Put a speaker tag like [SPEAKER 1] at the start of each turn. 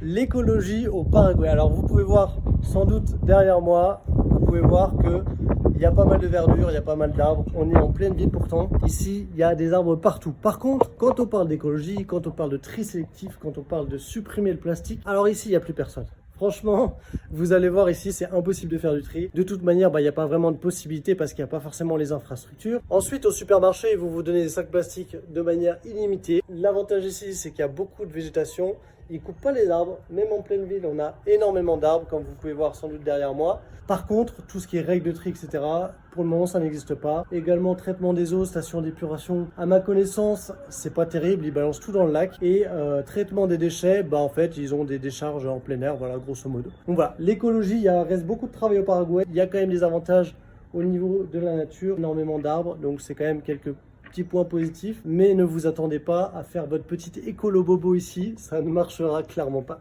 [SPEAKER 1] L'écologie au Paraguay. Alors vous pouvez voir sans doute derrière moi, vous pouvez voir que il y a pas mal de verdure, il y a pas mal d'arbres. On est en pleine ville pourtant. Ici, il y a des arbres partout. Par contre, quand on parle d'écologie, quand on parle de tri sélectif, quand on parle de supprimer le plastique, alors ici, il n'y a plus personne. Franchement, vous allez voir ici, c'est impossible de faire du tri. De toute manière, il n'y a pas vraiment de possibilité parce qu'il n'y a pas forcément les infrastructures. Ensuite, au supermarché, ils vont vous donner des sacs plastiques de manière illimitée. L'avantage ici, c'est qu'il y a beaucoup de végétation. Ils ne coupent pas les arbres. Même en pleine ville, on a énormément d'arbres, comme vous pouvez voir sans doute derrière moi. Par contre, tout ce qui est règles de tri, etc., pour le moment, ça n'existe pas. Également, traitement des eaux, station d'épuration. À ma connaissance, c'est pas terrible. Ils balancent tout dans le lac. Et traitement des déchets, en fait, ils ont des décharges en plein air, voilà, grosso modo. Donc voilà, l'écologie, il reste beaucoup de travail au Paraguay. Il y a quand même des avantages au niveau de la nature, énormément d'arbres. Donc c'est quand même quelques petits points positifs. Mais ne vous attendez pas à faire votre petite écolo bobo ici. Ça ne marchera clairement pas.